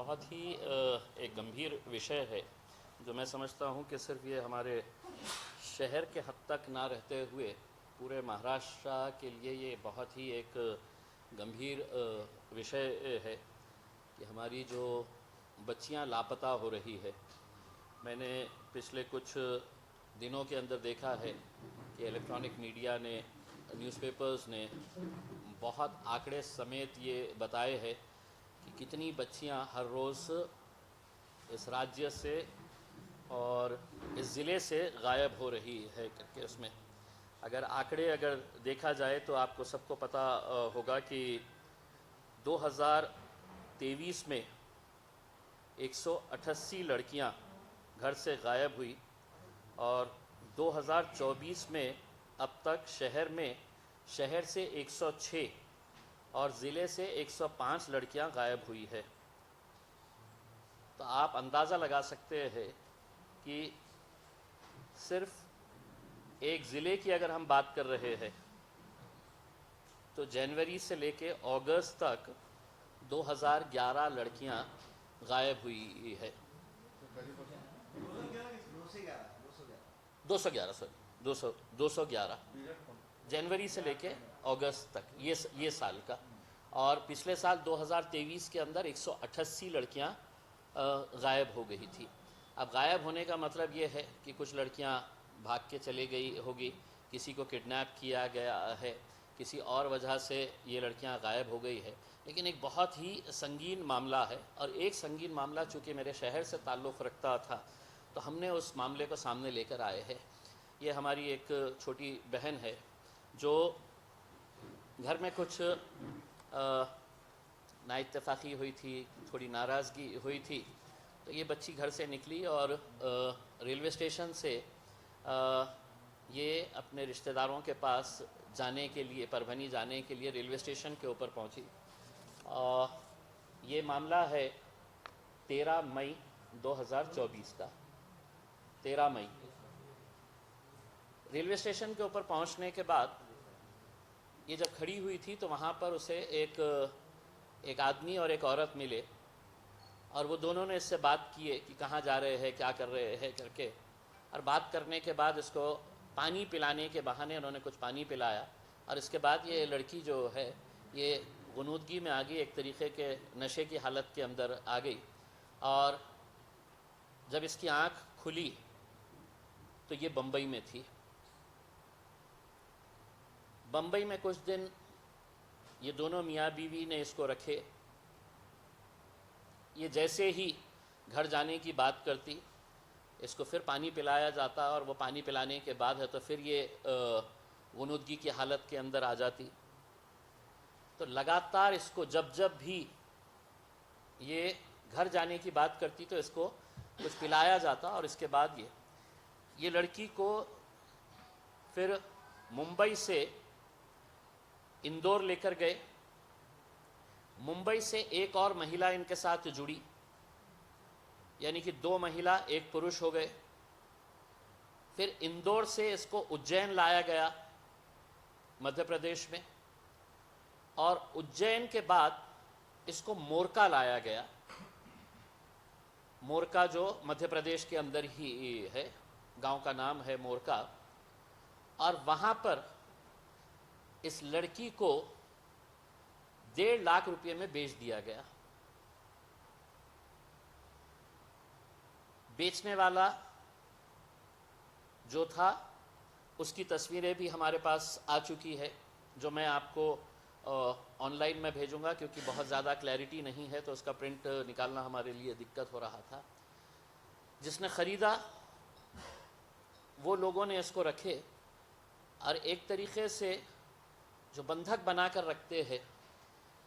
बहुत ही एक गंभीर विषय है जो मैं समझता हूँ कि सिर्फ ये हमारे शहर के हद तक ना रहते हुए पूरे महाराष्ट्र के लिए ये बहुत ही एक गंभीर विषय है कि हमारी जो बच्चियाँ लापता हो रही है। मैंने पिछले कुछ दिनों के अंदर देखा है कि इलेक्ट्रॉनिक मीडिया ने, न्यूज़पेपर्स ने बहुत आंकड़े समेत ये बताए हैं कि कितनी बच्चियां हर रोज़ इस राज्य से और इस ज़िले से गायब हो रही है करके। उसमें अगर देखा जाए तो आपको सबको पता होगा कि 2023 में 188 लड़कियां घर से गायब हुई और 2024 में अब तक शहर से 106 और ज़िले से 105 लड़कियां गायब हुई है। तो आप अंदाज़ा लगा सकते हैं कि सिर्फ एक ज़िले की अगर हम बात कर रहे हैं तो जनवरी से लेके अगस्त तक 2011 लड़कियां गायब हुई है। 211 जनवरी से लेके अगस्त तक ये साल का। और पिछले साल 2023 के अंदर 188 लड़कियां गायब हो गई थी। अब गायब होने का मतलब ये है कि कुछ लड़कियां भाग के चली गई होगी, किसी को किडनैप किया गया है, किसी और वजह से ये लड़कियां गायब हो गई है। लेकिन एक बहुत ही संगीन मामला है और एक संगीन मामला चूँकि मेरे शहर से ताल्लुक़ रखता था तो हमने उस मामले को सामने लेकर आए हैं। ये हमारी एक छोटी बहन है जो घर में कुछ नाइत्तेफाकी हुई थी, थोड़ी नाराज़गी हुई थी। तो ये बच्ची घर से निकली और रेलवे स्टेशन से ये अपने रिश्तेदारों के पास जाने के लिए, परभनी जाने के लिए रेलवे स्टेशन के ऊपर पहुंची। ये मामला है 13 मई 2024 का। 13 मई रेलवे स्टेशन के ऊपर पहुंचने के बाद ये जब खड़ी हुई थी तो वहाँ पर उसे एक आदमी और एक औरत मिले और वो दोनों ने इससे बात किए कि कहाँ जा रहे हैं, क्या कर रहे हैं करके। और बात करने के बाद इसको पानी पिलाने के बहाने उन्होंने कुछ पानी पिलाया और इसके बाद ये लड़की जो है ये गुनूदगी में आ गई, एक तरीक़े के नशे की हालत के अंदर आ गई। और जब इसकी आँख खुली तो ये बम्बई में थी। बम्बई में कुछ दिन ये दोनों मियाँ बीवी ने इसको रखे। ये जैसे ही घर जाने की बात करती, इसको फिर पानी पिलाया जाता और वो पानी पिलाने के बाद है तो फिर ये गुनूदगी की हालत के अंदर आ जाती। तो लगातार इसको जब भी ये घर जाने की बात करती तो इसको कुछ पिलाया जाता और इसके बाद ये लड़की को फिर मुंबई से इंदौर लेकर गए। मुंबई से एक और महिला इनके साथ जुड़ी, यानी कि 2 महिला 1 पुरुष हो गए। फिर इंदौर से इसको उज्जैन लाया गया मध्य प्रदेश में और उज्जैन के बाद इसको मोरका लाया गया। मोरका जो मध्य प्रदेश के अंदर ही है, गांव का नाम है मोरका। और वहाँ पर इस लड़की को 1.5 लाख रुपये में बेच दिया गया। बेचने वाला जो था उसकी तस्वीरें भी हमारे पास आ चुकी है, जो मैं आपको ऑनलाइन में भेजूंगा क्योंकि बहुत ज़्यादा क्लैरिटी नहीं है तो उसका प्रिंट निकालना हमारे लिए दिक्कत हो रहा था। जिसने ख़रीदा वो लोगों ने इसको रखे और एक तरीक़े से जो बंधक बनाकर रखते हैं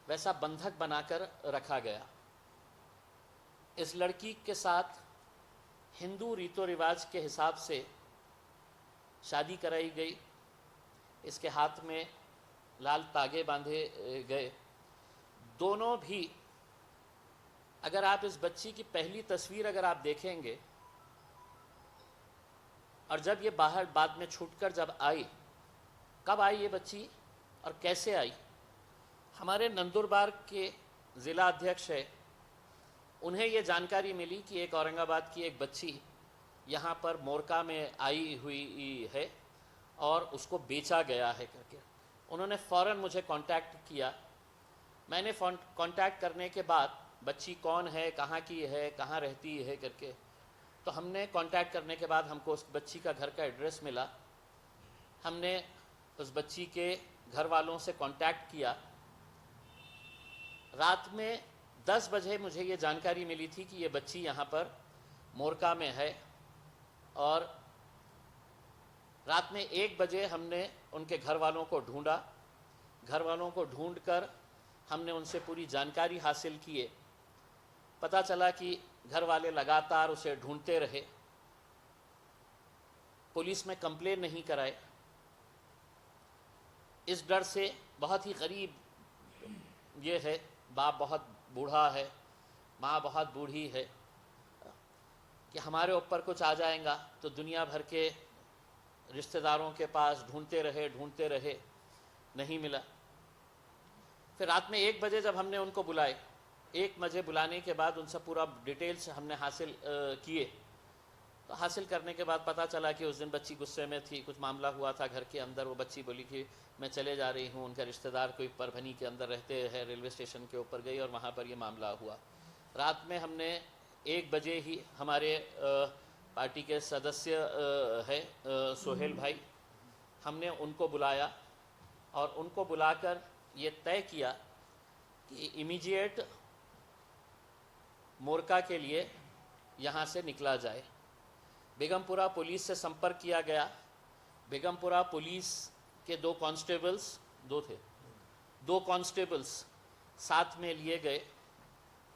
वैसा बंधक बनाकर रखा गया। इस लड़की के साथ हिंदू रीतो रिवाज के हिसाब से शादी कराई गई। इसके हाथ में लाल तागे बांधे गए। दोनों भी, अगर आप इस बच्ची की पहली तस्वीर अगर आप देखेंगे और जब ये बाहर बाद में छूटकर जब आई, कब आई ये बच्ची और कैसे आई। हमारे नंदुरबार के ज़िला अध्यक्ष है, उन्हें ये जानकारी मिली कि एक औरंगाबाद की एक बच्ची यहाँ पर मोरका में आई हुई है और उसको बेचा गया है करके। उन्होंने फ़ौरन मुझे कांटेक्ट किया। मैंने कांटेक्ट करने के बाद बच्ची कौन है, कहाँ की है, कहाँ रहती है करके, तो हमने कांटेक्ट करने के बाद हमको उस बच्ची का घर का एड्रेस मिला। हमने उस बच्ची के घर वालों से कांटेक्ट किया। रात में 10 बजे मुझे ये जानकारी मिली थी कि ये बच्ची यहाँ पर मोरका में है, और रात में 1 बजे हमने उनके घर वालों को ढूंढा। घर वालों को ढूंढकर हमने उनसे पूरी जानकारी हासिल किए। पता चला कि घर वाले लगातार उसे ढूंढते रहे, पुलिस में कंप्लेन नहीं कराए, इस डर से। बहुत ही गरीब ये है, बाप बहुत बूढ़ा है, माँ बहुत बूढ़ी है, कि हमारे ऊपर कुछ आ जाएगा तो दुनिया भर के रिश्तेदारों के पास ढूंढते रहे, नहीं मिला। फिर रात में 1 बजे जब हमने उनको बुलाए, 1 बजे बुलाने के बाद उनसे पूरा डिटेल्स हमने हासिल किए। तो हासिल करने के बाद पता चला कि उस दिन बच्ची गुस्से में थी, कुछ मामला हुआ था घर के अंदर। वो बच्ची बोली कि मैं चले जा रही हूँ, उनका रिश्तेदार कोई परभनी के अंदर रहते हैं, रेलवे स्टेशन के ऊपर गई और वहाँ पर ये मामला हुआ। रात में हमने 1 बजे ही हमारे पार्टी के सदस्य है सोहेल भाई, हमने उनको बुलाया और उनको बुलाकर ये तय किया कि इमीडिएट मोरका के लिए यहाँ से निकला जाए। बेगमपुरा पुलिस से संपर्क किया गया। बेगमपुरा पुलिस के 2 कांस्टेबल्स, 2 थे, 2 कांस्टेबल्स साथ में लिए गए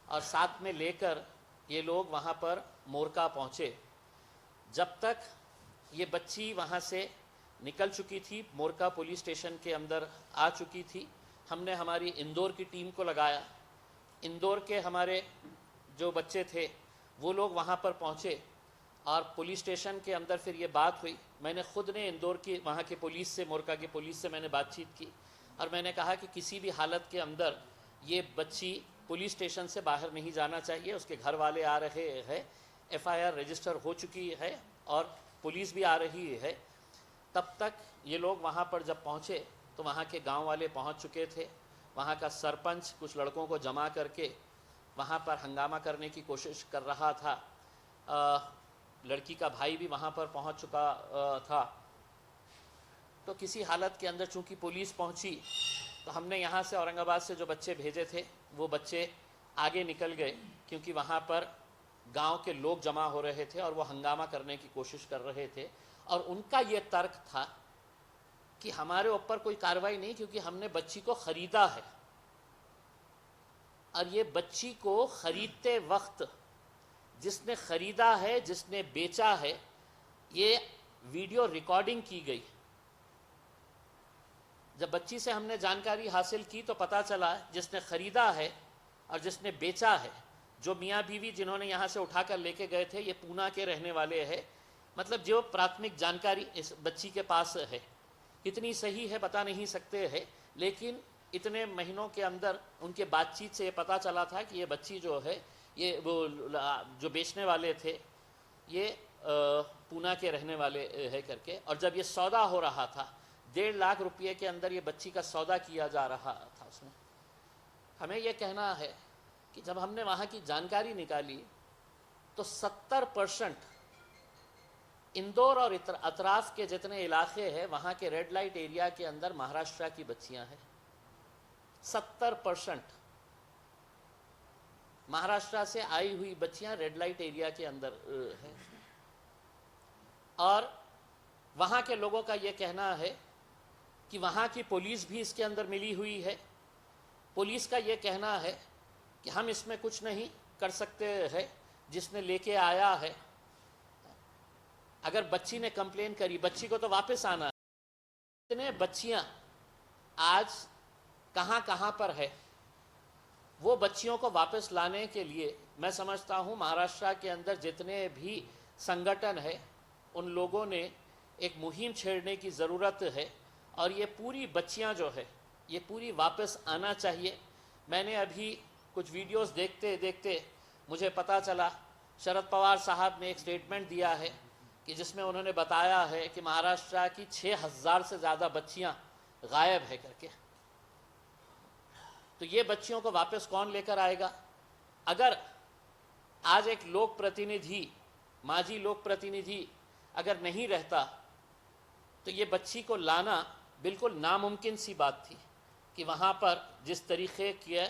और साथ में लेकर ये लोग वहाँ पर मोरका पहुँचे। जब तक ये बच्ची वहाँ से निकल चुकी थी, मोरका पुलिस स्टेशन के अंदर आ चुकी थी, हमने हमारी इंदौर की टीम को लगाया। इंदौर के हमारे जो बच्चे थे वो लोग वहाँ पर पहुँचे और पुलिस स्टेशन के अंदर फिर ये बात हुई। मैंने ख़ुद ने इंदौर की वहाँ के पुलिस से, मोरका की पुलिस से मैंने बातचीत की और मैंने कहा कि किसी भी हालत के अंदर ये बच्ची पुलिस स्टेशन से बाहर नहीं जाना चाहिए। उसके घर वाले आ रहे हैं, FIR रजिस्टर हो चुकी है और पुलिस भी आ रही है। तब तक ये लोग वहाँ पर जब पहुँचे तो वहाँ के गांव वाले पहुँच चुके थे। वहाँ का सरपंच कुछ लड़कों को जमा करके वहाँ पर हंगामा करने की कोशिश कर रहा था। लड़की का भाई भी वहाँ पर पहुँच चुका था। तो किसी हालत के अंदर चूँकि पुलिस पहुँची तो हमने यहाँ से औरंगाबाद से जो बच्चे भेजे थे वो बच्चे आगे निकल गए, क्योंकि वहाँ पर गांव के लोग जमा हो रहे थे और वो हंगामा करने की कोशिश कर रहे थे। और उनका ये तर्क था कि हमारे ऊपर कोई कार्रवाई नहीं, क्योंकि हमने बच्ची को ख़रीदा है। और ये बच्ची को ख़रीदते वक्त जिसने ख़रीदा है, जिसने बेचा है, ये वीडियो रिकॉर्डिंग की गई। जब बच्ची से हमने जानकारी हासिल की तो पता चला जिसने ख़रीदा है और जिसने बेचा है, जो मियाँ बीवी जिन्होंने यहाँ से उठाकर लेके गए थे, ये पूना के रहने वाले हैं। मतलब जो प्राथमिक जानकारी इस बच्ची के पास है, कितनी सही है बता नहीं सकते हैं, लेकिन इतने महीनों के अंदर उनके बातचीत से ये पता चला था कि ये बच्ची जो है, ये वो जो बेचने वाले थे ये पूना के रहने वाले है करके। और जब ये सौदा हो रहा था, 1.5 लाख रुपये के अंदर ये बच्ची का सौदा किया जा रहा था उसमें। हमें ये कहना है कि जब हमने वहाँ की जानकारी निकाली तो 70% इंदौर और अतराफ़ के जितने इलाके हैं वहाँ के रेड लाइट एरिया के अंदर महाराष्ट्र की बच्चियाँ हैं। 70% महाराष्ट्र से आई हुई बच्चियाँ रेड लाइट एरिया के अंदर हैं। और वहाँ के लोगों का ये कहना है कि वहाँ की पुलिस भी इसके अंदर मिली हुई है। पुलिस का ये कहना है कि हम इसमें कुछ नहीं कर सकते हैं, जिसने लेके आया है। अगर बच्ची ने कंप्लेन करी, बच्ची को तो वापस आना है। इतने बच्चियाँ आज कहाँ कहाँ पर है, वो बच्चियों को वापस लाने के लिए मैं समझता हूँ महाराष्ट्र के अंदर जितने भी संगठन है उन लोगों ने एक मुहिम छेड़ने की ज़रूरत है। और ये पूरी बच्चियाँ जो है ये पूरी वापस आना चाहिए। मैंने अभी कुछ वीडियोस देखते देखते मुझे पता चला, शरद पवार साहब ने एक स्टेटमेंट दिया है कि जिसमें उन्होंने बताया है कि महाराष्ट्र की 6000 से ज़्यादा बच्चियां गायब है करके। तो ये बच्चियों को वापस कौन लेकर आएगा? अगर आज एक लोक प्रतिनिधि, माजी लोक प्रतिनिधि अगर नहीं रहता तो ये बच्ची को लाना बिल्कुल नामुमकिन सी बात थी कि वहाँ पर जिस तरीके की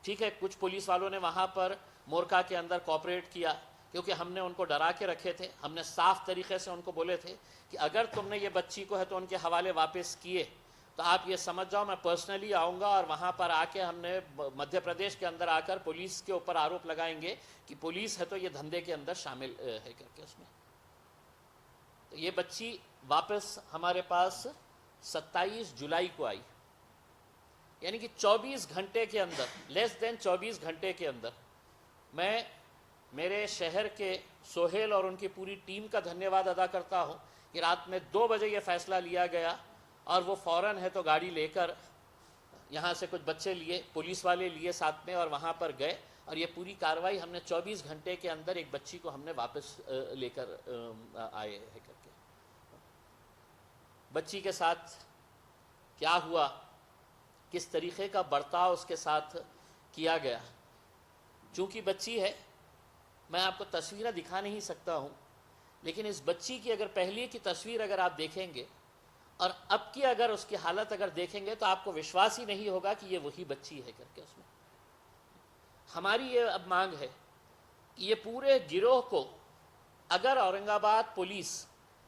ठीक है, कुछ पुलिस वालों ने वहाँ पर मोरका के अंदर कोऑपरेट किया क्योंकि हमने उनको डरा के रखे थे। हमने साफ तरीके से उनको बोले थे कि अगर तुमने ये बच्ची को है तो उनके हवाले वापस किए तो आप ये समझ जाओ मैं पर्सनली आऊँगा और वहाँ पर आके हमने मध्य प्रदेश के अंदर आकर पुलिस के ऊपर आरोप लगाएंगे कि पुलिस है तो ये धंधे के अंदर शामिल है करके उसमें। तो ये बच्ची वापस हमारे पास 27 जुलाई को आई, यानी कि 24 घंटे के अंदर, लेस देन 24 घंटे के अंदर। मैं मेरे शहर के सोहेल और उनकी पूरी टीम का धन्यवाद अदा करता हूँ कि रात में 2 बजे ये फ़ैसला लिया गया और वो फ़ौरन है तो गाड़ी लेकर यहाँ से कुछ बच्चे लिए, पुलिस वाले लिए साथ में और वहाँ पर गए और ये पूरी कार्रवाई हमने 24 घंटे के अंदर एक बच्ची को हमने वापस लेकर आए है करके। बच्ची के साथ क्या हुआ, किस तरीक़े का बर्ताव उसके साथ किया गया, चूँकि बच्ची है मैं आपको तस्वीरें दिखा नहीं सकता हूँ, लेकिन इस बच्ची की अगर पहले की तस्वीर अगर आप देखेंगे और अब की अगर उसकी हालत अगर देखेंगे तो आपको विश्वास ही नहीं होगा कि ये वही बच्ची है करके उसमें। हमारी ये अब मांग है कि ये पूरे गिरोह को अगर Aurangabad police,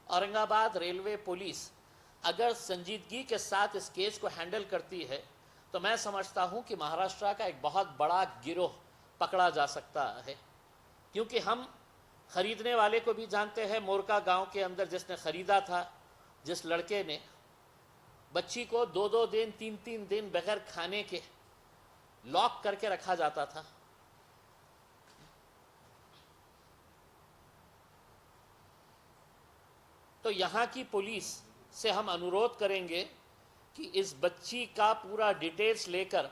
Aurangabad railway police अगर संजीदगी के साथ इस केस को हैंडल करती है तो मैं समझता हूँ कि महाराष्ट्र का एक बहुत बड़ा गिरोह पकड़ा जा सकता है। क्योंकि हम ख़रीदने वाले को भी जानते हैं, मोरका गांव के अंदर जिसने ख़रीदा था, जिस लड़के ने, बच्ची को 2-2 दिन 3-3 दिन बगैर खाने के लॉक करके रखा जाता था। तो यहाँ की पुलिस से हम अनुरोध करेंगे कि इस बच्ची का पूरा डिटेल्स लेकर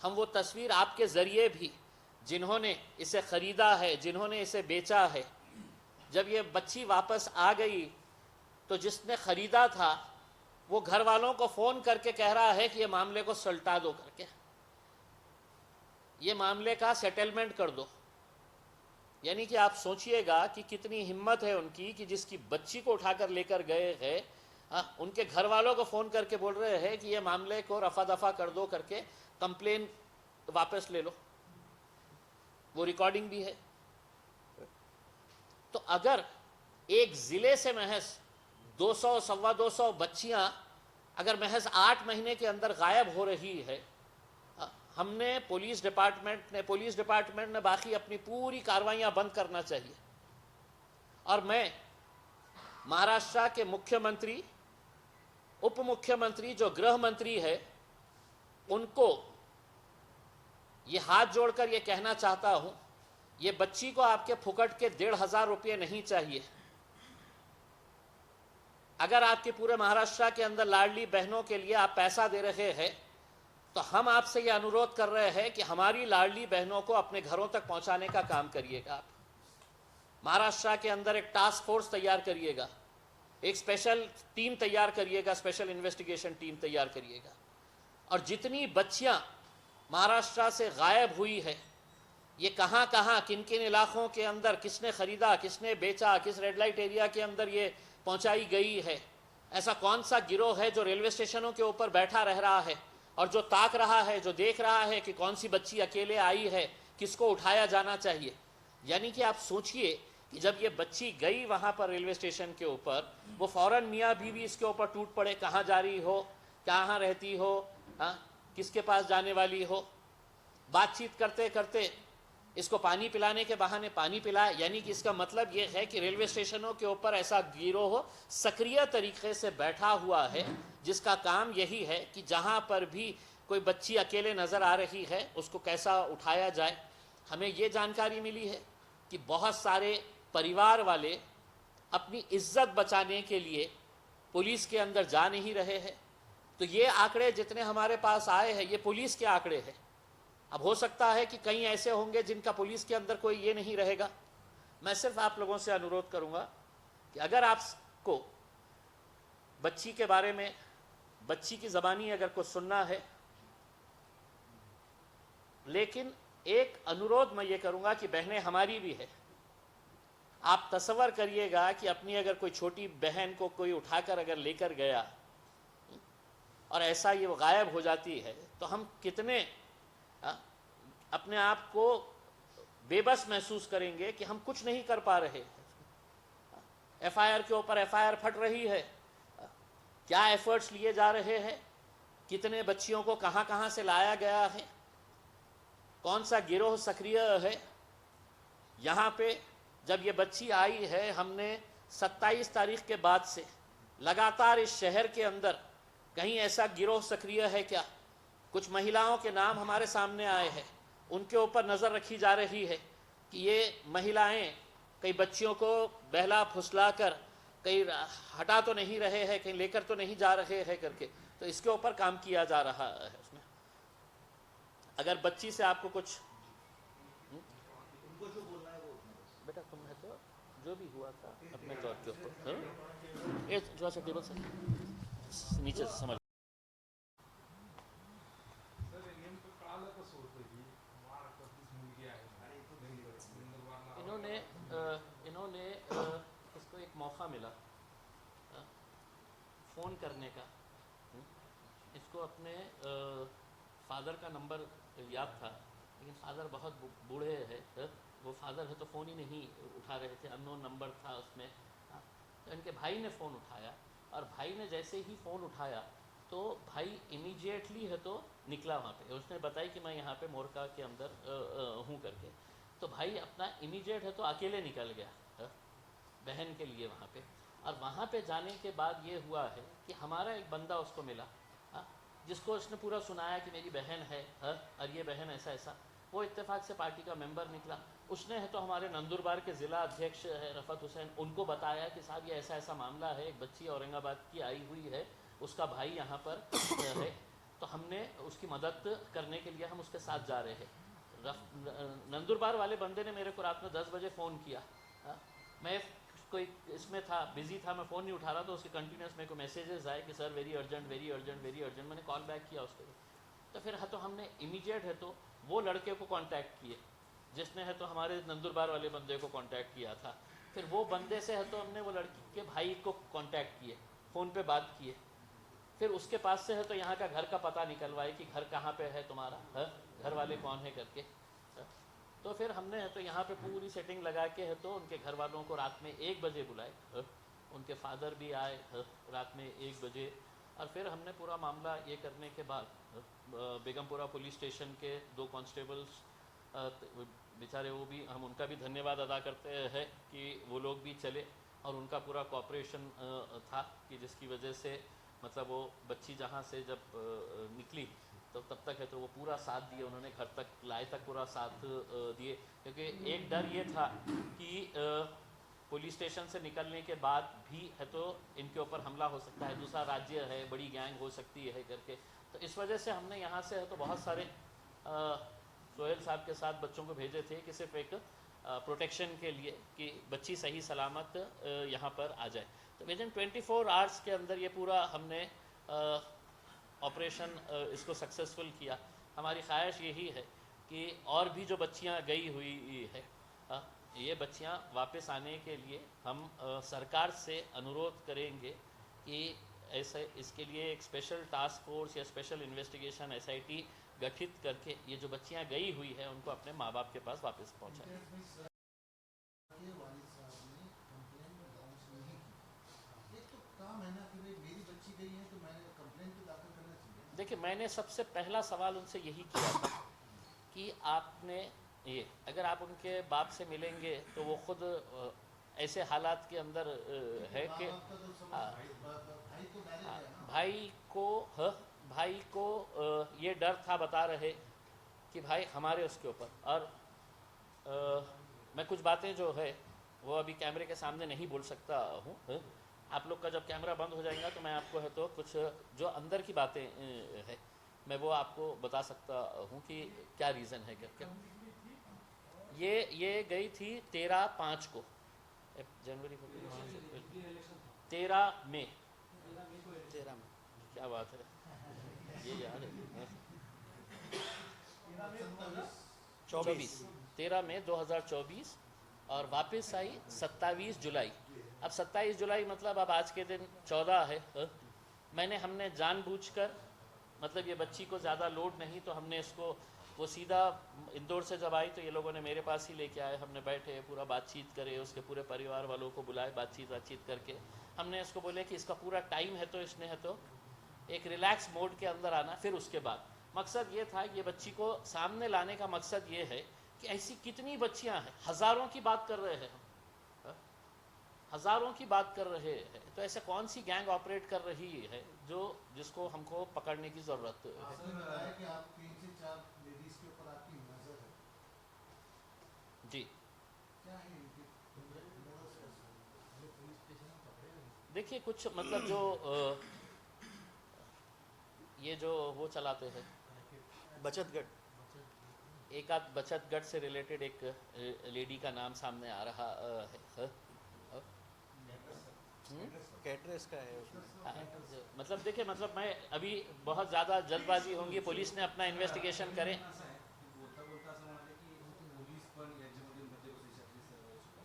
हम वो तस्वीर आपके ज़रिए भी, जिन्होंने इसे ख़रीदा है, जिन्होंने इसे बेचा है, जब ये बच्ची वापस आ गई तो जिसने ख़रीदा था वो घर वालों को फ़ोन करके कह रहा है कि ये मामले को सुलटा दो करके, ये मामले का सेटलमेंट कर दो। यानी कि आप सोचिएगा कि कितनी हिम्मत है उनकी कि जिसकी बच्ची को उठाकर लेकर गए हैं, उनके घर वालों को फ़ोन करके बोल रहे हैं कि ये मामले को रफा दफा कर दो करके, कंप्लेन वापस ले लो। वो रिकॉर्डिंग भी है। तो अगर एक ज़िले से महज 200 सवा 200 बच्चियां अगर महज 8 महीने के अंदर गायब हो रही है, हमने पुलिस डिपार्टमेंट ने बाकी अपनी पूरी कार्रवाइयां बंद करना चाहिए। और मैं महाराष्ट्र के मुख्यमंत्री, उप मुख्यमंत्री जो गृह मंत्री है, उनको ये हाथ जोड़कर ये कहना चाहता हूँ, ये बच्ची को आपके फुकट के 1500 रुपये नहीं चाहिए। अगर आपके पूरे महाराष्ट्र के अंदर लाडली बहनों के लिए आप पैसा दे रहे हैं तो हम आपसे ये अनुरोध कर रहे हैं कि हमारी लाडली बहनों को अपने घरों तक पहुंचाने का काम करिएगा। आप महाराष्ट्र के अंदर एक टास्क फोर्स तैयार करिएगा, एक स्पेशल टीम तैयार करिएगा, स्पेशल इन्वेस्टिगेशन टीम तैयार करिएगा। और जितनी बच्चियां महाराष्ट्र से गायब हुई है, ये कहाँ कहाँ किन किन इलाकों के अंदर किसने ख़रीदा, किसने बेचा, किस रेड लाइट एरिया के अंदर ये पहुँचाई गई है, ऐसा कौन सा गिरोह है जो रेलवे स्टेशनों के ऊपर बैठा रह रहा है और जो ताक रहा है, जो देख रहा है कि कौन सी बच्ची अकेले आई है, किसको उठाया जाना चाहिए। यानी कि आप सोचिए कि जब ये बच्ची गई वहाँ पर रेलवे स्टेशन के ऊपर, वो फ़ौरन मियाँ बीवी इसके ऊपर टूट पड़े, कहाँ जा रही हो, कहाँ रहती हो, किसके पास जाने वाली हो। बातचीत करते करते इसको पानी पिलाने के बहाने पानी पिलाया। यानी कि इसका मतलब ये है कि रेलवे स्टेशनों के ऊपर ऐसा गिरोह सक्रिय तरीके से बैठा हुआ है जिसका काम यही है कि जहाँ पर भी कोई बच्ची अकेले नज़र आ रही है उसको कैसा उठाया जाए। हमें ये जानकारी मिली है कि बहुत सारे परिवार वाले अपनी इज्जत बचाने के लिए पुलिस के अंदर जा नहीं रहे हैं। तो ये आंकड़े जितने हमारे पास आए हैं ये पुलिस के आंकड़े हैं। अब हो सकता है कि कई ऐसे होंगे जिनका पुलिस के अंदर कोई ये नहीं रहेगा। मैं सिर्फ आप लोगों से अनुरोध करूंगा कि अगर आपको बच्ची के बारे में, बच्ची की ज़बानी अगर कुछ सुनना है, लेकिन एक अनुरोध मैं ये करूंगा कि बहनें हमारी भी है। आप तसव्वुर करिएगा कि अपनी अगर कोई छोटी बहन को कोई उठाकर अगर लेकर गया और ऐसा ये गायब हो जाती है तो हम कितने अपने आप को बेबस महसूस करेंगे कि हम कुछ नहीं कर पा रहे। एफआईआर के ऊपर एफआईआर फट रही है, क्या एफर्ट्स लिए जा रहे हैं, कितने बच्चियों को कहां कहां से लाया गया है, कौन सा गिरोह सक्रिय है। यहाँ पे जब ये बच्ची आई है, हमने 27 तारीख के बाद से लगातार इस शहर के अंदर कहीं ऐसा गिरोह सक्रिय है क्या? कुछ महिलाओं के नाम हमारे सामने आए हैं, उनके ऊपर नज़र रखी जा रही है कि ये महिलाएं कई बच्चियों को बहला फुसला कर कहीं हटा तो नहीं रहे हैं, कहीं लेकर तो नहीं जा रहे हैं करके, तो इसके ऊपर काम किया जा रहा है उसमें। अगर बच्ची से आपको कुछ उनको जो बोलना है वो बेटा तुम है तो जो भी हुआ था अपने तौर के ऊपर ये थोड़ा सा टेबल से नीचे से समझ। इन्होंने इसको एक मौका मिला फ़ोन करने का। इसको अपने फादर का नंबर याद था, लेकिन फादर बहुत बूढ़े हैं, वो फादर है तो फ़ोन ही नहीं उठा रहे थे, अननोन नंबर था उसमें। तो इनके भाई ने फ़ोन उठाया और भाई ने जैसे ही फ़ोन उठाया तो भाई इमीडिएटली है तो निकला वहाँ पे। उसने बताया कि मैं यहाँ पे मोरका के अंदर हूँ करके। तो भाई अपना इमीडिएट है तो अकेले निकल गया बहन के लिए वहाँ पे। और वहाँ पे जाने के बाद ये हुआ है कि हमारा एक बंदा उसको मिला, जिसको उसने पूरा सुनाया कि मेरी बहन है और ये बहन ऐसा ऐसा। वो इत्तेफाक से पार्टी का मेंबर निकला। उसने है तो हमारे नंदुरबार के ज़िला अध्यक्ष है रफ़त हुसैन, उनको बताया कि साहब ये ऐसा ऐसा मामला है, एक बच्ची औरंगाबाद की आई हुई है, उसका भाई यहाँ पर है, तो हमने उसकी मदद करने के लिए हम उसके साथ जा रहे हैं। नंदुरबार वाले बंदे ने मेरे को रात में 10 बजे फ़ोन किया। मैं कोई इसमें था, बिजी था, मैं फ़ोन नहीं उठा रहा, तो उसके कंटिन्यूस मेरे को मैसेजेस आए कि sir very urgent very urgent very urgent. मैंने कॉल बैक किया उसको, तो फिर है तो हमने इमीडिएट है तो वो लड़के को कांटेक्ट किए जिसने है तो हमारे नंदुरबार वाले बंदे को कांटेक्ट किया था। फिर वो बंदे से है तो हमने वो लड़की के भाई को कांटेक्ट किए, फ़ोन पे बात किए। फिर उसके पास से है तो यहाँ का घर का पता निकलवाए कि घर कहाँ पे है तुम्हारा, घर वाले कौन है करके। तो फिर हमने है तो यहाँ पे पूरी सेटिंग लगा के है तो उनके घर वालों को रात में 1 बजे बुलाए, उनके फादर भी आए रात में 1 बजे। और फिर हमने पूरा मामला ये करने के बाद बेगमपुरा पुलिस स्टेशन के 2 कांस्टेबल्स बेचारे, वो भी हम उनका भी धन्यवाद अदा करते हैं कि वो लोग भी चले और उनका पूरा कोऑपरेशन था कि जिसकी वजह से मतलब वो बच्ची जहाँ से जब निकली तो तब तक है तो वो पूरा साथ दिए, उन्होंने घर तक लाए तक पूरा साथ दिए। क्योंकि एक डर ये था कि पुलिस स्टेशन से निकलने के बाद भी है तो इनके ऊपर हमला हो सकता है, दूसरा राज्य है, बड़ी गैंग हो सकती है करके। तो इस वजह से हमने यहाँ से है तो बहुत सारे सोहेल साहब के साथ बच्चों को भेजे थे कि सिर्फ एक प्रोटेक्शन के लिए कि बच्ची सही सलामत यहाँ पर आ जाए। तो विद इन 24 आवर्स के अंदर ये पूरा हमने ऑपरेशन इसको सक्सेसफुल किया। हमारी ख्वाहिश यही है कि और भी जो बच्चियाँ गई हुई है, ये बच्चियाँ वापस आने के लिए हम सरकार से अनुरोध करेंगे कि ऐसे इसके लिए एक स्पेशल टास्क फोर्स या स्पेशल इन्वेस्टिगेशन SIT गठित करके ये जो बच्चियाँ गई हुई है उनको अपने माँ बाप के पास वापस पहुँचाएं। देखिए, मैंने सबसे पहला सवाल उनसे यही किया था कि आपने ये, अगर आप उनके बाप से मिलेंगे तो वो खुद ऐसे हालात के अंदर है कि भाई को ये डर था, बता रहे कि भाई हमारे उसके ऊपर। और मैं कुछ बातें जो है वो अभी कैमरे के सामने नहीं बोल सकता हूँ। आप लोग का जब कैमरा बंद हो जाएगा तो मैं आपको है तो कुछ जो अंदर की बातें है मैं वो आपको बता सकता हूँ कि क्या रीज़न है करके। ये गई थी 13/5 को, जनवरी 13 मई, 13 मई, क्या बात है, ये याद है। 24, 13 मई 2024, और वापस आई 27 जुलाई। अब 27 जुलाई मतलब अब आज के दिन 14 है। हमने जानबूझकर, मतलब ये बच्ची को ज़्यादा लोड नहीं, तो हमने इसको, वो सीधा इंदौर से जब आई तो ये लोगों ने मेरे पास ही लेके आए, हमने बैठे पूरा बातचीत करे, उसके पूरे परिवार वालों को बुलाए, बातचीत करके हमने इसको बोले कि इसका पूरा टाइम है तो इसने है तो एक रिलैक्स मोड के अंदर आना। फिर उसके बाद मकसद ये था, ये बच्ची को सामने लाने का मकसद ये है कि ऐसी कितनी बच्चियां हैं, हज़ारों की बात कर रहे हैं हम, हज़ारों की बात कर रहे हैं, तो ऐसे कौन सी गैंग ऑपरेट कर रही है जो जिसको हमको पकड़ने की ज़रूरत है। कि आप 3 से 4 लेडीज के ऊपर आपकी नजर है, जी क्या है इनकी? देखिए, कुछ मतलब जो ये जो वो चलाते हैं बचत गट, एक आध बचत गट से रिलेटेड एक लेडी का नाम सामने आ रहा है। कैटरेस का है उसमें। मतलब देखिए, मतलब मैं अभी बहुत ज़्यादा जल्दबाजी होंगी, पुलिस ने अपना इन्वेस्टिगेशन करें।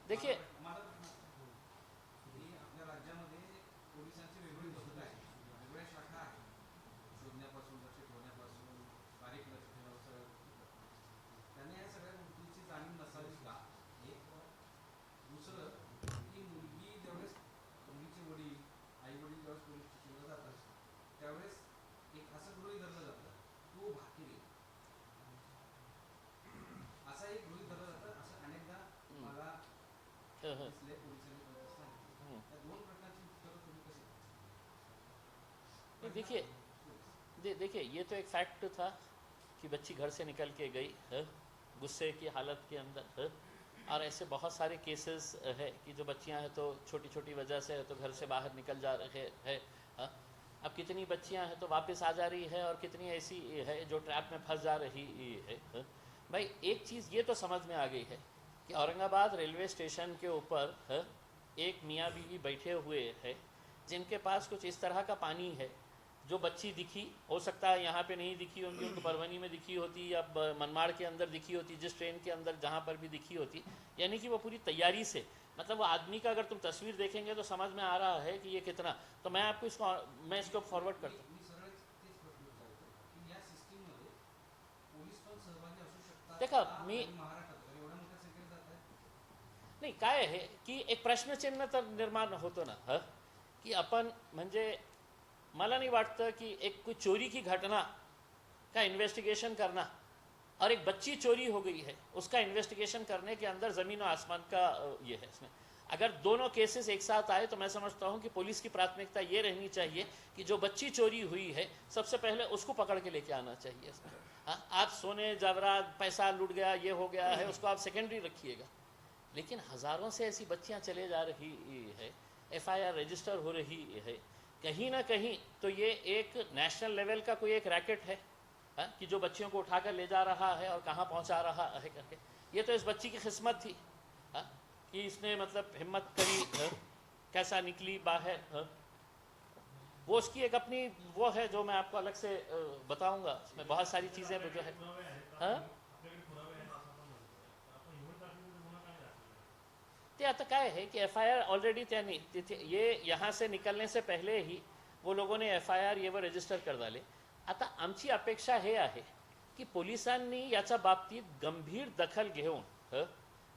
देखिए देखिए देखिए ये तो एक फैक्ट था कि बच्ची घर से निकल के गई है गुस्से की हालत के अंदर है, और ऐसे बहुत सारे केसेस है कि जो बच्चियां हैं तो छोटी छोटी वजह से है तो घर से बाहर निकल जा रहे हैं। अब कितनी बच्चियां हैं तो वापस आ जा रही है, और कितनी ऐसी है जो ट्रैप में फंस जा रही है। भाई एक चीज़ ये तो समझ में आ गई है कि औरंगाबाद रेलवे स्टेशन के ऊपर एक मियाँ बीवी बैठे हुए हैं जिनके पास कुछ इस तरह का पानी है। जो बच्ची दिखी, हो सकता है यहाँ पे नहीं दिखी होंगी, उनको परवनी में दिखी होती या मनमाड़ के अंदर दिखी होती, जिस ट्रेन के अंदर जहाँ पर भी दिखी होती, यानी कि वो पूरी तैयारी से, मतलब वो आदमी का अगर तुम तस्वीर देखेंगे तो समझ में आ रहा है कि ये कितना। तो मैं आपको इसको फॉरवर्ड करता हूँ। देखा मी नाही, काय आहे की एक प्रश्नचिन्ह तर निर्माण होतो ना, की आपण म्हणजे मला नहीं वाटतं कि एक कोई चोरी की घटना का इन्वेस्टिगेशन करना और एक बच्ची चोरी हो गई है उसका इन्वेस्टिगेशन करने के अंदर ज़मीन और आसमान का ये है। इसमें अगर दोनों केसेस एक साथ आए तो मैं समझता हूँ कि पुलिस की प्राथमिकता ये रहनी चाहिए कि जो बच्ची चोरी हुई है सबसे पहले उसको पकड़ के लेके आना चाहिए इसमें। हाँ, आप सोने जवरात पैसा लूट गया ये हो गया है उसको आप सेकेंडरी रखिएगा, लेकिन हज़ारों से ऐसी बच्चियाँ चले जा रही है, FIR रजिस्टर हो रही है, कहीं ना कहीं तो ये एक नेशनल लेवल का कोई एक रैकेट है। कि जो बच्चियों को उठाकर ले जा रहा है और कहाँ पहुँचा रहा है करके। ये तो इस बच्ची की किस्मत थी कि इसने मतलब हिम्मत करी, कैसा निकली बाहर। वो उसकी एक अपनी वो है जो मैं आपको अलग से बताऊंगा, उसमें बहुत सारी चीज़ें जो है। ते आता काय है कि FIR ऑलरेडी त्यांनी तिथे ये यहाँ से निकलने से पहले ही वो लोगों ने FIR ये वो रजिस्टर कर डाले। आता आमची अपेक्षा हे आहे की पोलिसांनी याच्या बाबतीत गंभीर दखल घेऊन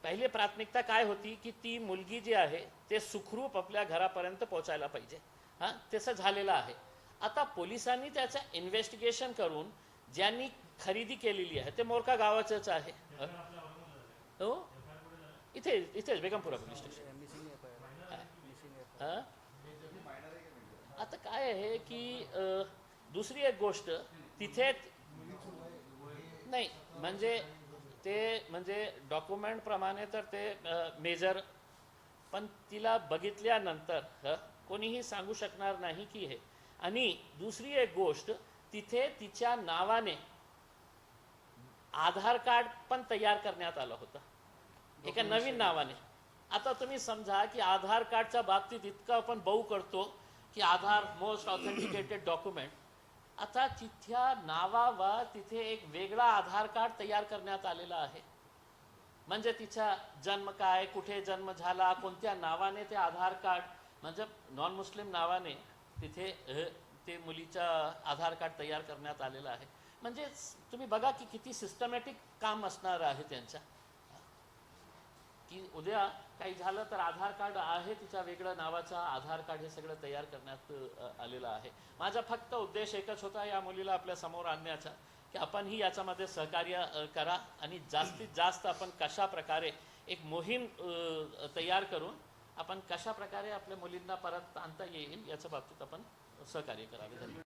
पहिले प्राथमिकता काय होती की ती मुलगी जी आहे ते सुखरूप आपल्या घरापर्यंत पोहोचायला पाहिजे। हां, तसं झालेलं आहे। आता पोलिसांनी त्याचं इन्व्हेस्टिगेशन करून ज्यांनी खरेदी केलेली आहे ते मोरका गावाचंच आहे। हो, इथे इथेच बेगमपुरा पोलीस स्टेशन। आता काय आहे की दुसरी एक गोष्ट तिथे नाही, म्हणजे ते म्हणजे डॉक्युमेंट प्रमाणे तर ते मेजर, पण तिला बघितल्यानंतर कोणीही सांगू शकणार नाही की हे। आणि दुसरी एक गोष्ट तिथे तिच्या नावाने आधार कार्ड पण तयार करण्यात आलं होतं एका नवीन नावाने. आता तुम्ही समजा की आधार कार्डच्या बाबतीत इतकं आपण बहु करतो की आधार मोस्ट ऑथेंटिकेटेड डॉक्युमेंट. आता तिथल्या नावावर तिथे एक वेगळा आधार कार्ड तयार करण्यात आलेला आहे. म्हणजे तिचा जन्म काय, कुठे जन्म झाला, कोणत्या नावाने ते आधार कार्ड, म्हणजे नॉन मुस्लिम नावाने तिथे ते मुलीचा आधार कार्ड तयार करण्यात आलेलं आहे. म्हणजे तुम्ही बघा की किती सिस्टमॅटिक काम असणार आहे त्यांच्या, की उद्या काही झालं तर आधार कार्ड आहे तिच्या वेगळं नावाचा आधार कार्ड हे सगळं तयार करण्यात आलेलं आहे. माझा फक्त उद्देश एकच होता या मुलीला आपल्या समोर आणण्याचा, की आपणही याच्यामध्ये सहकार्य करा आणि जास्तीत जास्त आपण कशा प्रकारे एक मोहीम तयार करून आपण कशा प्रकारे आपल्या मुलींना परत आणता येईल याच्या बाबतीत आपण सहकार्य करावे. धन्यवाद.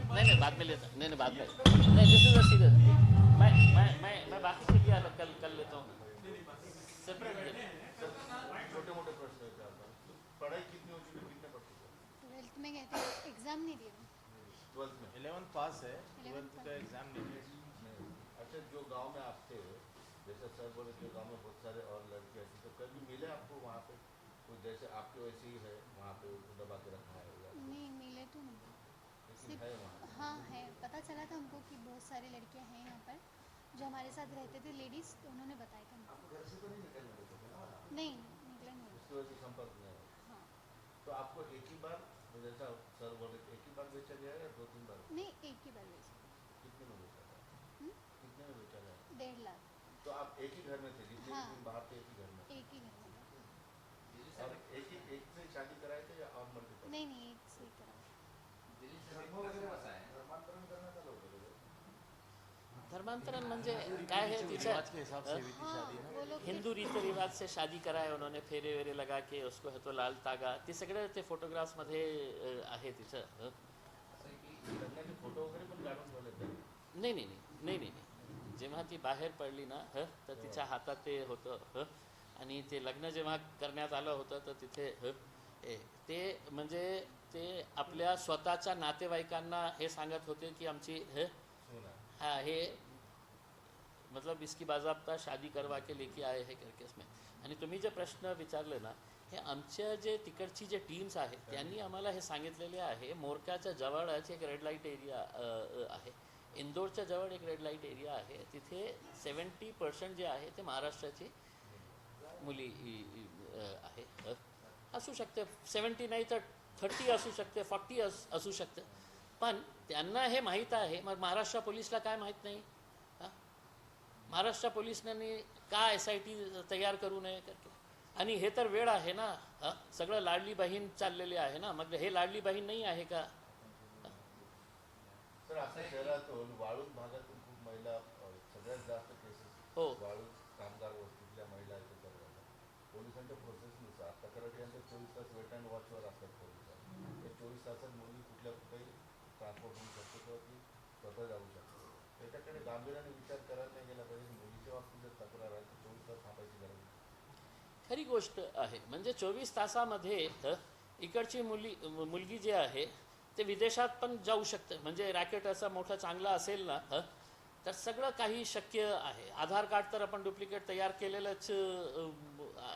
नहीं बाद में लेता, नहीं बाद में नहीं, दिस इज सीरियस. मैं बाकी के लिए अलग कल लेता हूँ सेपरेट. छोटे मोटे प्रश्न है क्या पढ़ाई कितनी हो चुकी है, कितने पढ़ चुके हो? 12th में गए थे, एग्ज़ाम नहीं दिया. 12th में 11th पास है, 11th 12th का एग्जाम नहीं है. नहीं. अच्छा, जो गांव में आप थे, जैसे सर बोले कि गांव में बहुत सारे और लड़के ऐसे, तो कभी मिले आपको वहाँ पे कोई जैसे आपके वैसे ही है वहाँ पे उसको दबा के रखा है या नहीं मिले तो नहीं. लेकिन है वहाँ? हाँ है, पता चला था हमको कि बहुत सारी लड़कियां हैं यहाँ पर जो हमारे साथ रहते थे लेडीज़, तो उन्होंने बताया था हमको. आपको घर से तो नहीं निकलने देते थे ना? नहीं निकला नहीं. उसकी वजह से संपर्क नहीं है. हाँ तो आपको एक ही बार, जैसा सर बोले एक ही बार बेचा गया या 2-3 बार? नहीं, एक ही बार बेचा. कितने में बेचा गया? हम्म? कितने में बेचा गया? 1.5 लाख. तो आप एक ही घर में थे, जितने हाँ. दिन बाहर थे एक ही घर में? एक ही घर में. और एक से शादी कराए थे या और मल्टीपल? नहीं नहीं, एक से ही करा. धर्मांतरण म्हणजे काय आहे तिच्या के हिसाब से भी थी हाँ शादी ना. वो लोग हिंदू रीति रिवाज से शादी कराय उन्होंने, फेरे वेरे लगा के उसको है तो लाल तागा, ते सगळं ते फोटोग्राफ्समध्ये आहे तिचं. लग्नाचे फोटो वगैरे पण काढून ठेवले ते? नाही नाही नाही नाही नाही नाही. जेव्हा ती बाहेर पडली ना तर तिच्या हातात ते होतं आणि ते लग्न जेव्हा करण्यात आलं होतं तर तिथे ते म्हणजे ते आपल्या स्वतःच्या नातेवाईकांना हे सांगत होते की आमची सुना. हाँ हे मतलब इसकी बाजाबता शादी करवा के लेके आए हैं करके इसमें. आणि तुम्ही जे प्रश्न विचारले ना, हे आमच्या जे तिकडची जे टीम्स आहेत त्यांनी आम्हाला हे सांगितलेले आहे. मोरकाच्या जवळच एक रेड लाईट एरिया आहे, इंदोरच्या जवळ एक रेड लाईट एरिया आहे, तिथे 70% जे आहे ते महाराष्ट्राची मुली आहे. असू शकते 70 नाही तर 30 असू शकते, 40 असू शकते, पण त्यांना हे माहीत आहे. मग महाराष्ट्र पोलीसला काय माहीत नाही? महाराष्ट्र पोलिसांनी का SIT तयार करू नये करके? आणि हे तर वेळ आहे ना, सगळं लाडली बहीण चाललेले आहे ना, मग हे लाडली बहीण नाही आहे का? सर आपल्या शहरातून वाळूज भागातून खूप महिला सगळ्यात जास्त केसेस हो. वाळूज कामगार वस्तीतल्या महिला इथे करतात. पोलिसांच्या प्रोसेसनुसार तक्रार केल्यानंतर 24 तास वेट अँड वॉचवर असतात पोलिस. त्या 24 तासात मुलगी कुठल्या कुठेही ट्रान्सपोर्ट होऊ शकते किंवा ती स्वतः जाऊ शकते. त्याच्याकडे गांभीर्याने विचार करायला नाही गेला पाहिजे. मुलीच्या बाबतीत जर तक्रार आहे तर 24 तास थांबायची गरज नाही. खरी गोष्ट आहे. म्हणजे 24 तासामध्ये इकडची मुलगी जी आहे ते विदेशात पण जाऊ शकते. म्हणजे रॅकेट असा मोठा चांगला असेल ना तर सगळं काही शक्य आहे. आधार कार्ड तर आपण डुप्लिकेट तयार केलेलंच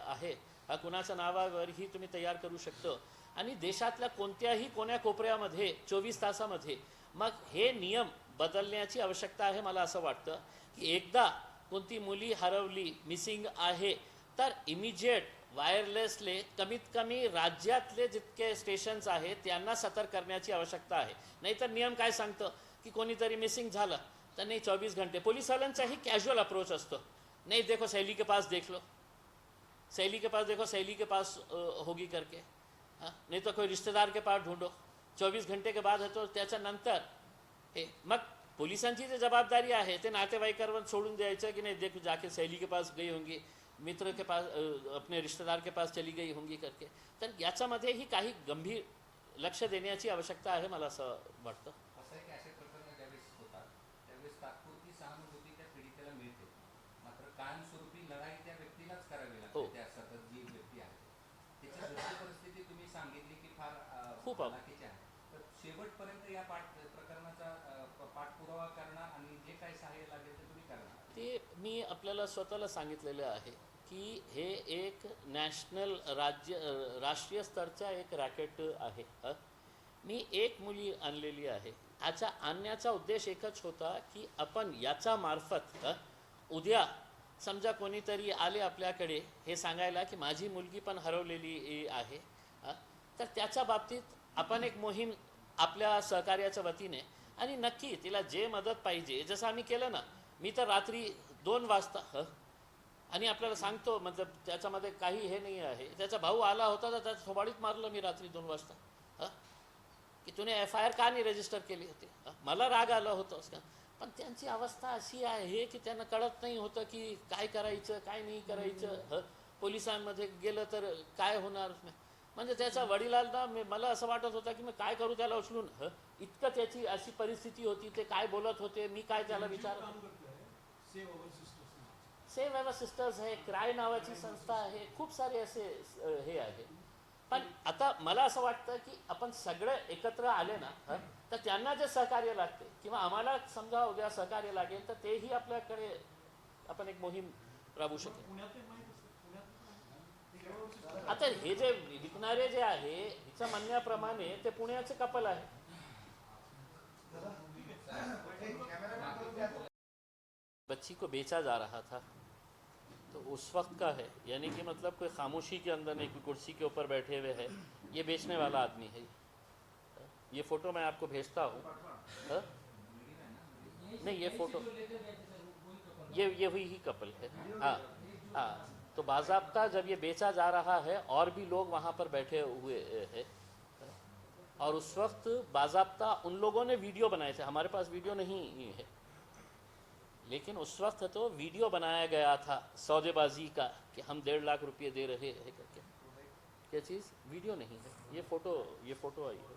आहे, कुणाच्या नावावरही तुम्ही तयार करू शकतो. आणि देशातल्या कोणत्याही कोपऱ्यामध्ये 24 तासामध्ये मग हे नियम बदलण्याची आवश्यकता आहे. मला असं वाटतं की एकदा कोणती मुली हरवली, मिसिंग आहे, तर इमिजिएट वायरलेसले कमीत कमी राज्यातले जितके स्टेशन्स आहेत त्यांना सतर्क करण्याची आवश्यकता आहे. नाहीतर नियम काय सांगतं की कोणीतरी मिसिंग झालं तर नाही 24 घंटे. पोलिसवाल्यांचाही कॅज्युअल अप्रोच असतो. नहीं देखो सहेली के पास देख लो, सहेली के पास देखो, सहेली के पास होगी करके. हाँ, नहीं तो कोई रिश्तेदार के पास ढूंढो. 24 घंटे के बाद है तो त्याच्यानंतर हे मग पोलिसांची जी जबाबदारी आहे ते नातेवाईकांवर सोडून द्यायचं की नाही देखो जाके सहेली के पास गई होंगी, मित्र के पास, अपने रिश्तेदार के पास चली गई होंगी करके. तर याच्यामध्येही काही गंभीर लक्ष देण्याची आवश्यकता आहे मला असं वाटतं. असं आहे की अशा प्रकरण ज्यावेळेस होतात त्यावेळेस तात्पुरती सहानुभूती त्या पीडितेला मिळते, मात्र कायमस्वरूपी न हो. त्या सतत जी व्यक्ती आहे त्याची दुसरी परिस्थिती तुम्ही सांगितली की फार खूप हालाखीची आहे. तर शेवटपर्यंत या प्रकरणाचा पाठपुरावा करणार आणि जे काही सहाय्य लागेल ते तुम्ही करणार. ते मी आपल्याला स्वतःला सांगितलेलं आहे की हे एक नॅशनल राष्ट्रीय स्तरचा एक रॅकेट आहे. मी एक मुली आणलेली आहे. ह्याचा आणण्याचा उद्देश एकच होता की आपण याचा मार्फत उद्या समजा कोणीतरी आले आपल्याकडे हे सांगायला की माझी मुलगी पण हरवलेली आहे, तर त्याच्या बाबतीत आपण एक मोहीम आपल्या सहकार्याच्या वतीने आणि नक्की तिला जे मदत पाहिजे जसं आम्ही केलं ना. मी तर रात्री 2 वाजता आणि आपल्याला सांगतो मतलब त्याच्यामध्ये काही हे नाही आहे. त्याचा भाऊ आला होता तर त्याच्या थोबाडीत मारलं मी रात्री 2 वाजता की तुने FIR का नाही रजिस्टर केली होती. मला राग आला होता उसका. पण त्यांची अवस्था अशी आहे की त्यांना कळत नाही होतं की काय करायचं काय नाही करायचं. पोलिसांमध्ये गेलं तर काय होणार. म्हणजे त्याच्या वडिलांना मला असं वाटत होतं की मी काय करू त्याला उचलून. इतकं त्याची अशी परिस्थिती होती. ते काय बोलत होते मी काय त्याला विचार. सेव्ह अवर सिस्टर्स आहे, क्राय नावाची संस्था आहे, खूप सारे असे हे आहे. पण आता मला असं वाटतं की आपण सगळे एकत्र आले ना तर त्यांना जे सहकार्य लागते किंवा आम्हाला समजा उद्या सहकार्य लागेल तर तेही आपल्याकडे आपण एक मोहीम राबवू शकेल. आता हे जे विकणारे जे आहे हिच्या म्हणण्याप्रमाणे ते पुण्याचे कपल आहे. बच्ची को बेचा जा रहा था तो उस वक्त का है, यानी कि मतलब कोई खामोशी के अंदर नहीं, कोई कुर्सी के ऊपर बैठे हुए है. ये बेचने वाला आदमी है. ये फ़ोटो मैं आपको भेजता हूँ. नहीं ये फ़ोटो ये हुई ही कपल है. हाँ हाँ. तो बाज़ाब्ता जब ये बेचा जा रहा है और भी लोग वहाँ पर बैठे हुए हैं और उस वक्त बाज़ाब्ता उन लोगों ने वीडियो बनाए थे. हमारे पास वीडियो नहीं है लेकिन उस वक्त तो वीडियो बनाया गया था सौदेबाजी का कि हम 1.5 लाख रुपये दे रहे हैं करके. क्या चीज़ वीडियो नहीं है, ये फ़ोटो आई है.